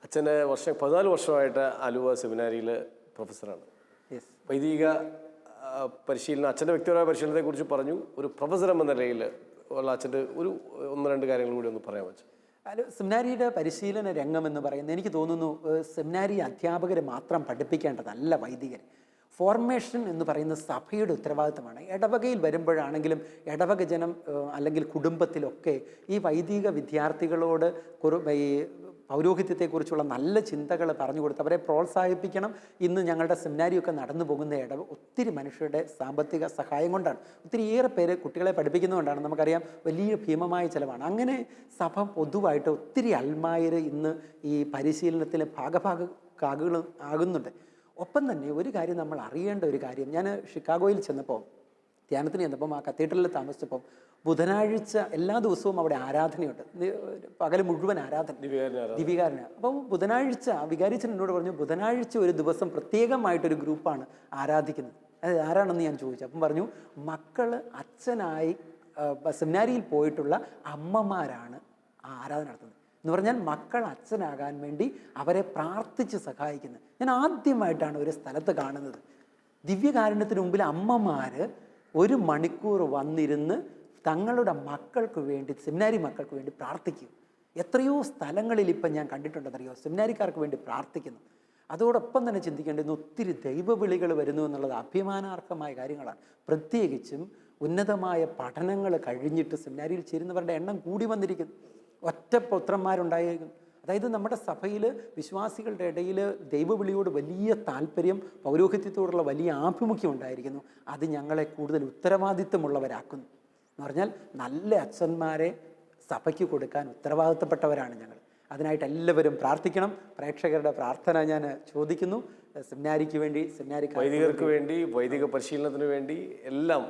അച്ഛന് 14 വർഷമായിട്ട് ആലുവ സെമിനാരിയിൽ പ്രൊഫസറാണ്. വൈദിക പരിശീലനം, അച്ഛൻ്റെ വ്യക്തിപരമായ പരിശീലനത്തെക്കുറിച്ച് പറഞ്ഞു. ഒരു പ്രൊഫസർ എന്ന നിലയിൽ ഉള്ള അച്ഛൻ്റെ 1-2 കാര്യങ്ങൾ കൂടി ഒന്ന് പറയാൻ പറ്റും. സെമിനാരിയുടെ പരിശീലന രംഗം എന്ന് പറയുന്നത്, എനിക്ക് തോന്നുന്നു സെമിനാരി അധ്യാപകരെ മാത്രം പഠിപ്പിക്കേണ്ടതല്ല വൈദികർ. ഫോർമേഷൻ എന്ന് പറയുന്ന സഭയുടെ ഉത്തരവാദിത്തമാണ്. ഇടവകയിൽ വരുമ്പോഴാണെങ്കിലും ഇടവക ജനം അല്ലെങ്കിൽ കുടുംബത്തിലൊക്കെ ഈ വൈദിക വിദ്യാർത്ഥികളോട് ഈ പൗരോഹിത്യത്തെക്കുറിച്ചുള്ള നല്ല ചിന്തകൾ പറഞ്ഞു കൊടുത്ത് അവരെ പ്രോത്സാഹിപ്പിക്കണം. ഇന്ന് ഞങ്ങളുടെ സെമിനാരിയൊക്കെ നടന്നു പോകുന്ന ഒത്തിരി മനുഷ്യരുടെ സാമ്പത്തിക സഹായം കൊണ്ടാണ്. ഒത്തിരിയേറെ പേര് കുട്ടികളെ പഠിപ്പിക്കുന്നതുകൊണ്ടാണ്. നമുക്കറിയാം, വലിയ ഭീമമായ ചിലവാണ്. അങ്ങനെ സഭ പൊതുവായിട്ട് ഒത്തിരി അൽമായർ ഇന്ന് ഈ പരിശീലനത്തിൽ ആകുന്നുണ്ട്. ഒപ്പം തന്നെ ഒരു കാര്യം നമ്മൾ അറിയേണ്ട ഒരു കാര്യം, ഞാൻ ഷിക്കാഗോയിൽ ചെന്നപ്പോൾ, ധ്യാനത്തിന് ചെന്നപ്പം, ആ കത്തീഡ്രലിൽ താമസിച്ചപ്പം, ബുധനാഴ്ച എല്ലാ ദിവസവും അവിടെ ആരാധനയുണ്ട്. പകൽ മുഴുവൻ ആരാധന, ദിവ്യകാരുണ്യ. അപ്പം ബുധനാഴ്ച വികാരിച്ചൻ എന്നോട് പറഞ്ഞു, ബുധനാഴ്ച ഒരു ദിവസം പ്രത്യേകമായിട്ടൊരു ഗ്രൂപ്പാണ് ആരാധിക്കുന്നത്. അത് ആരാണെന്ന് ഞാൻ ചോദിച്ചു. അപ്പം പറഞ്ഞു, മക്കൾ അച്ഛനായി സെമിനാരിയിൽ പോയിട്ടുള്ള അമ്മമാരാണ് ആ ആരാധന നടത്തുന്നത്. എന്ന് പറഞ്ഞാൽ മക്കൾ അച്ഛനാകാൻ വേണ്ടി അവരെ പ്രാർത്ഥിച്ച് സഹായിക്കുന്നത്. ഞാൻ ആദ്യമായിട്ടാണ് ഒരു സ്ഥലത്ത് കാണുന്നത്. ദിവ്യകാരുണ്യത്തിന് മുമ്പിൽ അമ്മമാർ 1 മണിക്കൂർ വന്നിരുന്ന് തങ്ങളുടെ മക്കൾക്ക് വേണ്ടി, സെമിനാരി മക്കൾക്ക് വേണ്ടി പ്രാർത്ഥിക്കും. എത്രയോ സ്ഥലങ്ങളിൽ ഇപ്പം ഞാൻ കണ്ടിട്ടുണ്ടെന്നറിയോ, സെമിനാരിക്കാർക്ക് വേണ്ടി പ്രാർത്ഥിക്കുന്നു. അതോടൊപ്പം തന്നെ ചിന്തിക്കേണ്ടുന്ന ഒത്തിരി ദൈവവിളികൾ വരുന്നു എന്നുള്ളത് അഭിമാനാർഹമായ കാര്യങ്ങളാണ്. പ്രത്യേകിച്ചും ഉന്നതമായ പഠനങ്ങൾ കഴിഞ്ഞിട്ട് സെമിനാരിയിൽ ചേരുന്നവരുടെ എണ്ണം കൂടി വന്നിരിക്കുന്നു. ഒറ്റ പുത്രന്മാരുണ്ടായിരിക്കുന്നു. അതായത് നമ്മുടെ സഭയിൽ വിശ്വാസികളുടെ ഇടയിൽ ദൈവവിളിയോട് വലിയ താല്പര്യം, പൗരോഹിത്യത്തോടുള്ള വലിയ ആഭിമുഖ്യം ഉണ്ടായിരിക്കുന്നു. അത് ഞങ്ങളെ കൂടുതൽ ഉത്തരവാദിത്വമുള്ളവരാക്കുന്നു. എന്ന് പറഞ്ഞാൽ നല്ല അച്ഛന്മാരെ സഭയ്ക്ക് കൊടുക്കാൻ ഉത്തരവാദിത്തപ്പെട്ടവരാണ് ഞങ്ങൾ. അതിനായിട്ട് എല്ലാവരും പ്രാർത്ഥിക്കണം. പ്രേക്ഷകരുടെ പ്രാർത്ഥന ഞാൻ ചോദിക്കുന്നു. സെമിനാരിക്ക് വേണ്ടി, വൈദികർക്ക് വേണ്ടി, വൈദിക പരിശീലനത്തിന് വേണ്ടി എല്ലാം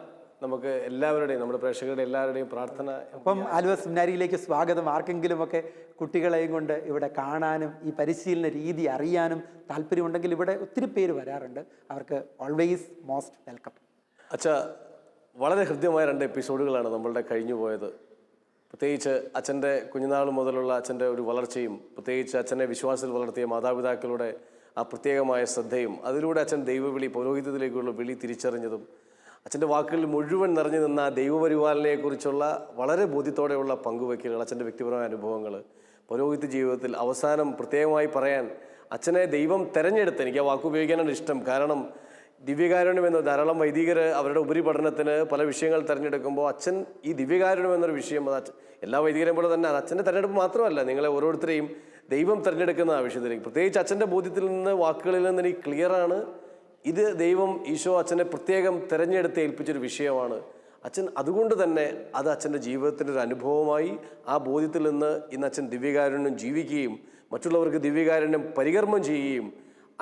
നമുക്ക് എല്ലാവരുടെയും, നമ്മുടെ പ്രേക്ഷകരുടെ എല്ലാവരുടെയും പ്രാർത്ഥന. അപ്പം ആലുവ സെമിനാരിയിലേക്ക് സ്വാഗതം. ആർക്കെങ്കിലുമൊക്കെ കുട്ടികളെയും കൊണ്ട് ഇവിടെ കാണാനും ഈ പരിശീലന രീതി അറിയാനും താല്പര്യമുണ്ടെങ്കിൽ ഇവിടെ ഒത്തിരി പേര് വരാറുണ്ട്. അവർക്ക് ഓൾവേസ് മോസ്റ്റ് വെൽക്കം. അച്ഛാ, വളരെ ഹൃദ്യമായ 2 എപ്പിസോഡുകളാണ് നമ്മളുടെ കഴിഞ്ഞു പോയത്. പ്രത്യേകിച്ച് അച്ഛൻ്റെ കുഞ്ഞുനാൾ മുതലുള്ള അച്ഛൻ്റെ ഒരു വളർച്ചയും, പ്രത്യേകിച്ച് അച്ഛനെ വിശ്വാസത്തിൽ വളർത്തിയ മാതാപിതാക്കളുടെ ആ പ്രത്യേകമായ ശ്രദ്ധയും, അതിലൂടെ അച്ഛൻ ദൈവവിളി, പൗരോഹിത്യത്തിലേക്കുള്ള വിളി തിരിച്ചറിഞ്ഞതും, അച്ഛൻ്റെ വാക്കുകളിൽ മുഴുവൻ നിറഞ്ഞു നിന്ന ദൈവപരിപാലനയെക്കുറിച്ചുള്ള വളരെ ബോധ്യത്തോടെയുള്ള പങ്കുവയ്ക്കലുകൾ, അച്ഛൻ്റെ വ്യക്തിപരമായ അനുഭവങ്ങൾ, പൗരോഹിത്യ ജീവിതത്തിൽ അവസാനം പ്രത്യേകമായി പറയാൻ അച്ഛനെ ദൈവം തെരഞ്ഞെടുത്ത്, എനിക്ക് ആ വാക്ക് ഉപയോഗിക്കാനാണ് ഇഷ്ടം. കാരണം ദിവ്യകാരുണ്യം എന്ന ധാരാളം വൈദികർ അവരുടെ ഉപരിപഠനത്തിന് പല വിഷയങ്ങൾ തിരഞ്ഞെടുക്കുമ്പോൾ അച്ഛൻ ഈ ദിവ്യകാരുണ്യം എന്നൊരു വിഷയം, അത് എല്ലാ വൈദികരെയും പോലെ തന്നെ അച്ഛൻ്റെ തിരഞ്ഞെടുപ്പ് മാത്രമല്ല, നിങ്ങളെ ഓരോരുത്തരെയും ദൈവം തിരഞ്ഞെടുക്കുന്ന ആ വിഷയത്തിലേക്ക്, പ്രത്യേകിച്ച് അച്ഛൻ്റെ ബോധ്യത്തിൽ നിന്ന്, വാക്കുകളിൽ നിന്ന് എനിക്ക് ക്ലിയറാണ്, ഇത് ദൈവം, ഈശോ അച്ഛനെ പ്രത്യേകം തിരഞ്ഞെടുത്ത് ഏൽപ്പിച്ചൊരു വിഷയമാണ്. അച്ഛൻ അതുകൊണ്ട് തന്നെ അത് അച്ഛൻ്റെ ജീവിതത്തിൻ്റെ ഒരു അനുഭവമായി ആ ബോധ്യത്തിൽ നിന്ന് ഇന്ന് അച്ഛൻ ദിവ്യകാരുണ്യം ജീവിക്കുകയും മറ്റുള്ളവർക്ക് ദിവ്യകാരുണ്യം പരികർമ്മം ചെയ്യുകയും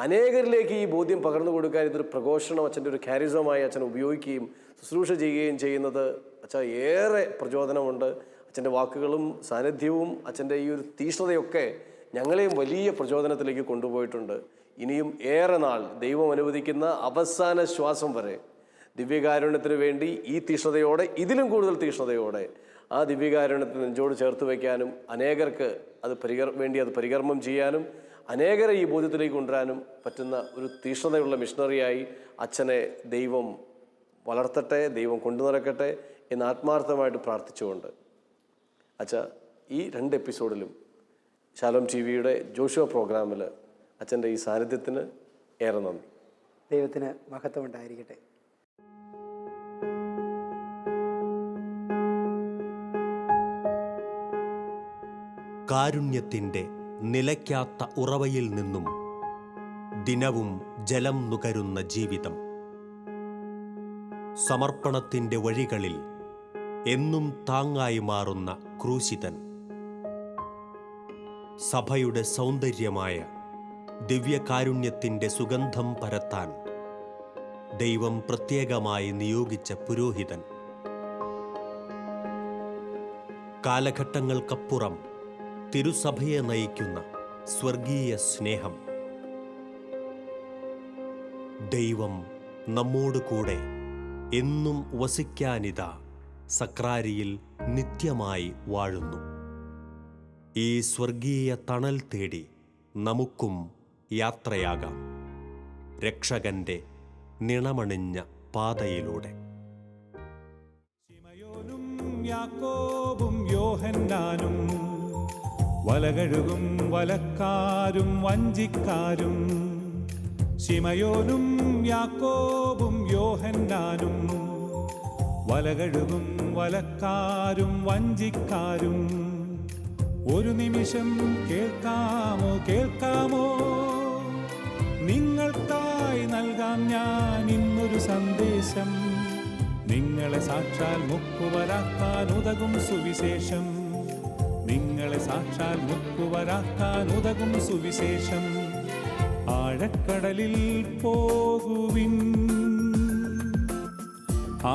അനേകരിലേക്ക് ഈ ബോധ്യം പകർന്നു കൊടുക്കാൻ ഇതൊരു പ്രഘോഷണം, അച്ഛൻ്റെ ഒരു കാരിസമായി അച്ഛൻ ഉപയോഗിക്കുകയും ശുശ്രൂഷ ചെയ്യുകയും ചെയ്യുന്നത് അച്ഛാ ഏറെ പ്രചോദനമുണ്ട്. അച്ഛൻ്റെ വാക്കുകളും സാന്നിധ്യവും അച്ഛൻ്റെ ഈ ഒരു തീഷ്ണതയൊക്കെ ഞങ്ങളെയും വലിയ പ്രചോദനത്തിലേക്ക് കൊണ്ടുപോയിട്ടുണ്ട്. ഇനിയും ഏറെ നാൾ ദൈവം അനുവദിക്കുന്ന അവസാന ശ്വാസം വരെ ദിവ്യകാരുണ്യത്തിന് വേണ്ടി ഈ തീഷ്ണതയോടെ, ഇതിലും കൂടുതൽ തീഷ്ണതയോടെ ആ ദിവ്യകാരുണ്യത്തിന് നെഞ്ചോട് ചേർത്ത് വയ്ക്കാനും അനേകർക്ക് അത് പരികർമ്മം ചെയ്യാനും അനേകരെ ഈ ബോധ്യത്തിലേക്ക് കൊണ്ടുവരാനും പറ്റുന്ന ഒരു തീഷ്ണതയുള്ള മിഷണറിയായി അച്ഛനെ ദൈവം വളർത്തട്ടെ, ദൈവം കൊണ്ടു നടക്കട്ടെ എന്ന് ആത്മാർത്ഥമായിട്ട് പ്രാർത്ഥിച്ചുകൊണ്ട് അച്ഛാ, ഈ 2 എപ്പിസോഡിലും ശാലോം TV-യുടെ ജോഷുവ പ്രോഗ്രാമിൽ അച്ഛൻ്റെ ഈ സാന്നിധ്യത്തിന് ഏറെ നന്ദി. ദൈവത്തിന് മഹത്വം ഉണ്ടായിരിക്കട്ടെ. കാരുണ്യത്തിൻ്റെ നിലയ്ക്കാത്ത ഉറവയിൽ നിന്നും ദിനവും ജലം നുകരുന്ന ജീവിതം, സമർപ്പണത്തിൻ്റെ വഴികളിൽ എന്നും താങ്ങായി മാറുന്ന ക്രൂശിതൻ, സഭയുടെ സൗന്ദര്യമായ ദിവ്യകാരുണ്യത്തിൻ്റെ സുഗന്ധം പരത്താൻ ദൈവം പ്രത്യേകമായി നിയോഗിച്ച പുരോഹിതൻ, കാലഘട്ടങ്ങൾക്കപ്പുറം തിരുസഭയെ നയിക്കുന്ന സ്വർഗീയ സ്നേഹം, ദൈവം നമ്മോട് കൂടെ എന്നും വസിക്കാനിതാ സക്രാരിയിൽ നിത്യമായി വാഴുന്നു. ഈ സ്വർഗീയ തണൽ തേടി നമുക്കും യാത്രയാകാം രക്ഷകന്റെ നിണമണിഞ്ഞ പാതയിലൂടെ. ശിമയോനും യാക്കോബും യോഹന്നാനും, വലകഴുകും വലക്കാരും വഞ്ചിക്കാരും. ശിമയോനും യാക്കോബും യോഹന്നാനും, വലകഴുകും വലക്കാരും വഞ്ചിക്കാരും. ഒരു നിമിഷം കേൾക്കാമോ കേൾക്കാമോ, നിങ്ങൾക്കായി നൽകാം ഞാൻ ഇന്നൊരു സന്ദേശം. നിങ്ങളെ സാക്ഷാൽ മുക്കുവരാക്കാൻ ഉതകും സുവിശേഷം. നിങ്ങളെ സാക്ഷാൽ മുക്കുവരാക്കാൻ ഉതകും സുവിശേഷം. ആഴക്കടലിൽ പോകുവിൻ,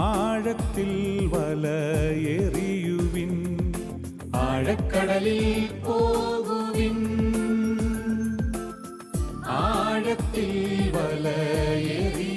ആഴത്തിൽ വലയെറിയുവിൻ. ആഴക്കടലിൽ പോകുവിൻ, ആഴത്തിൽ വലയെറി